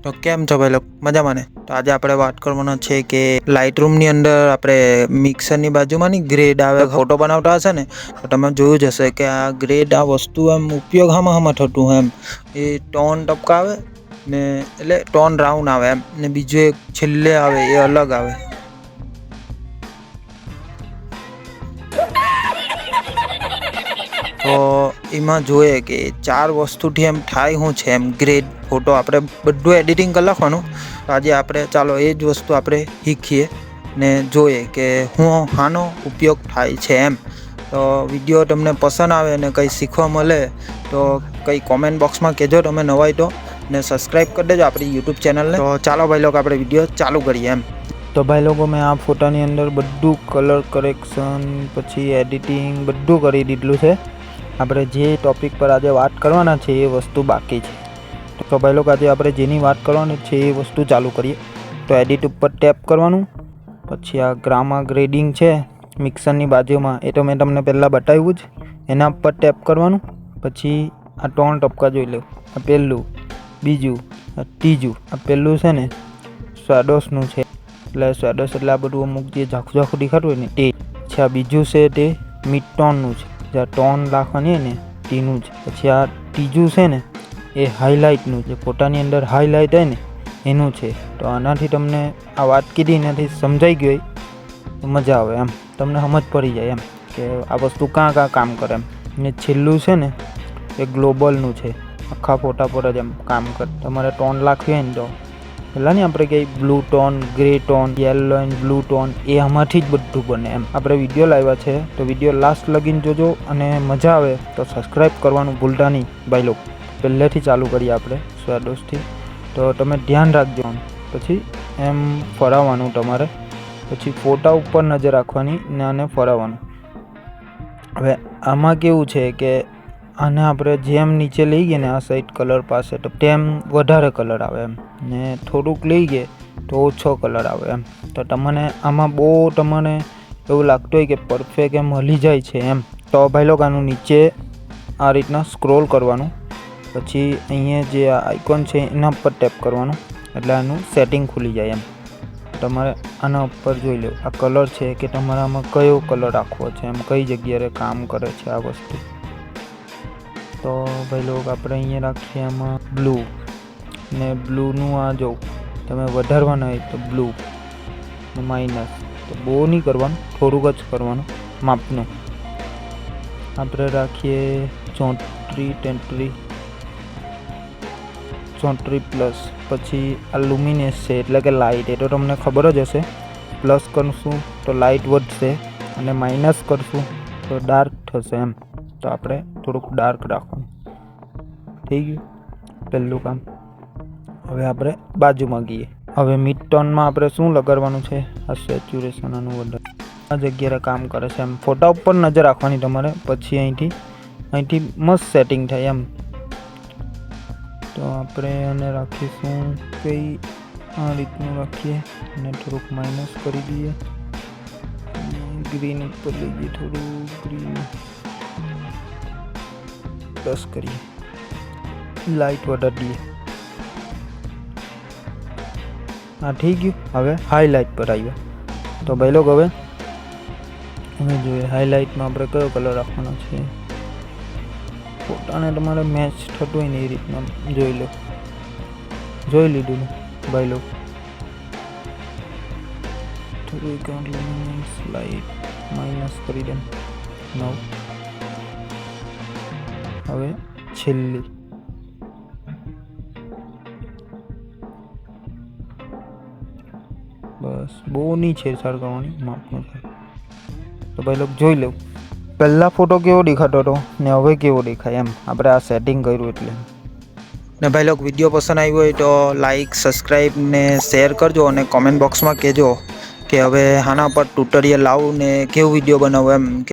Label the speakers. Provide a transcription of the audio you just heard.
Speaker 1: તો કેમ છો ભાઈ લોકો મજામાં ને? તો આજે આપણે વાત કરવાના છે કે લાઇટરૂમની અંદર આપણે મિક્સરની બાજુમાં ની ગ્રેડ આવે ફોટો બનાવતા હશે ને, તો તમે જોયું જ હશે કે આ ગ્રેડ આ વસ્તુ એમ ઉપયોગ હામાં થતું એમ એ ટોન ટપકાવે ને એટલે ટોન રાઉન્ડ આવે એમ ને બીજું એક છેલ્લે આવે એ અલગ આવે. તો એમાં જોઈએ કે 4 વસ્તુથી એમ થાય શું છે એમ ગ્રેડ ફોટો આપણે બધું એડિટિંગ કરી નાખવાનું. તો આજે આપણે ચાલો એ જ વસ્તુ આપણે શીખીએ ને જોઈએ કે હું આનો ઉપયોગ થાય છે એમ. તો વિડીયો તમને પસંદ આવે ને કંઈ શીખવા મળે તો કંઈ કોમેન્ટ બોક્સમાં કહેજો તમે નવાય તો, ને સબસ્ક્રાઈબ કરી દેજો આપણી યુટ્યુબ ચેનલને. તો ચાલો ભાઈ લોકો આપણે વિડીયો ચાલુ કરીએ એમ. તો ભાઈ લોકો મેં આ ફોટાની અંદર બધું કલર કરેક્શન પછી એડિટિંગ બધું કરી દીધું છે. આપણે જે ટૉપિક પર આજે વાત કરવાના છે એ વસ્તુ બાકી છે. તો ભાઈ લોકો આજે આપણે જેની વાત કરવાની છે એ વસ્તુ ચાલુ કરીએ. તો એડિટ ઉપર ટેપ કરવાનું, પછી આ ગ્રામા ગ્રેડિંગ છે મિક્સરની બાજુમાં એ તો મેં તમને પહેલાં બતાવ્યું જ, એના ઉપર ટેપ કરવાનું. પછી આ ટોન ટપકા જોઈ લો, આ પહેલું, બીજું, આ ત્રીજું. આ પહેલું છે ને સ્વાડોસનું છે, એટલે સ્વાડોસ એટલે આ બધું અમુક જે ઝાખું ઝાખું દેખાતું હોય ને તે છે. આ બીજું છે તે મિડ ટોનનું છે, જે ટોન રાખવાની હોય ને તેનું જ. પછી આ ત્રીજું છે ને એ હાઇલાઇટનું, જે ફોટાની અંદર હાઇલાઇટ હોય ને એનું છે. તો આનાથી તમને આ વાત કીધી એનાથી સમજાઈ ગયું તો મજા આવે એમ, તમને સમજ પડી જાય એમ કે આ વસ્તુ કાં કામ કરે એમ. ને છેલ્લું છે ને એ ગ્લોબલનું છે, આખા ફોટા પર જ એમ કામ કરે. તમારે ટોન રાખવી હોય ને તો પહેલાં નહીં આપણે કંઈ blue tone, grey tone, yellow and blue tone એ આમાંથી જ બધું બને એમ. આપણે વિડીયો લાવ્યા છે તો વિડીયો લાસ્ટ લગીને જોજો, અને મજા આવે તો સબસ્ક્રાઈબ કરવાનું ભૂલતા નહીં ભાઈ લોકો. પહેલેથી ચાલુ કરીએ આપણે સ્વાડોસથી, તો તમે ધ્યાન રાખજો. પછી એમ ફરાવવાનું તમારે, પછી ફોટા ઉપર નજર રાખવાની ને આને ફરાવવાનું. હવે આમાં કેવું છે કે આને આપણે જેમ નીચે લઈ ગઈએ ને આ સાઈડ કલર પાસે તો તેમ વધારે કલર આવે એમ, ને થોડુંક લઈ ગયે તો ઓછો કલર આવે એમ. તો તમને આમાં બહુ તમને એવું લાગતું હોય કે પરફેક્ટ એમ હલી જાય છે એમ, તો ભાઈ લોકો આનું નીચે આ રીતના સ્ક્રોલ કરવાનું. પછી અહીંયા જે આ આઇકોન છે એના પર ટેપ કરવાનું, એટલે આનું સેટિંગ ખુલી જાય એમ. તમારે આના ઉપર જોઈ લો આ કલર છે કે તમારે આમાં કયો કલર રાખવો છે એમ, કઈ જગ્યાએ કામ કરે છે આ વસ્તુ. તો ભાઈ લોકો આપણે અહીંયા રાખીએ આમાં બ્લુ, ને બ્લુનું આ જો તમે વધારવાના હોય તો બ્લુ માઇનસ, તો બહુ નહીં કરવાનું, થોડુંક જ કરવાનું માપનું. આપણે રાખીએ 34 પ્લસ. પછી આ લુમિનેસ છે એટલે કે લાઇટ, એ તો તમને ખબર જ હશે. પ્લસ કરશું તો લાઇટ વધશે, અને માઇનસ કરશું તો ડાર્ક થશે એમ. તો આપણે થોડુંક ડાર્ક રાખવાનું. થઈ ગયું પહેલું કામ. હવે આપણે બાજુમાં ગઈએ. હવે મિડ ટોનમાં આપણે શું લગાડવાનું છે, આ સેચ્યુરેશન આનું વધારે આ જગ્યાએ કામ કરે છે એમ. ફોટા ઉપર નજર રાખવાની તમારે, પછી અહીંથી મસ્ત સેટિંગ થાય એમ. તો આપણે આને રાખીશું કંઈ આ રીતનું રાખીએ, અને થોડુંક માઇનસ કરી દઈએ, ગ્રીન ઉપર લઈ જઈએ, થોડું ગ્રીન પ્લસ કરીએ, લાઇટ વધારી દઈએ. હા થઈ ગયું. હવે હાઇલાઇટ પર આવ્યા. તો ભાઈ લોકો હવે જોઈએ હાઇલાઇટમાં આપણે કયો કલર રાખવાનો છે. ફોટાને તમારે મેચ થતું હોય ને એ રીતના જોઈ લો. જોઈ લીધું ને ભાઈ લોકો. થોડું લાઇટ માઇનસ કરી દે 9. હવે છેલ્લી બસ, બહુ નહીં છેડછાડ કરવાની, માપનું છે. તો ભાઈ લોકો જોઈ લો પહેલાં ફોટો કેવો દેખાતો હતો ને હવે કેવો દેખાય એમ, આપણે આ સેટિંગ કર્યું એટલે. ને ભાઈ લોકો વિડીયો પસંદ આવ્યો હોય તો લાઇક, સબસ્ક્રાઈબ ને શેર કરજો, અને કોમેન્ટ બોક્સમાં કહેજો કે હવે આના પર ટ્યુટોરિયલ લાવું ને કેવું વિડીયો બનાવું એમ.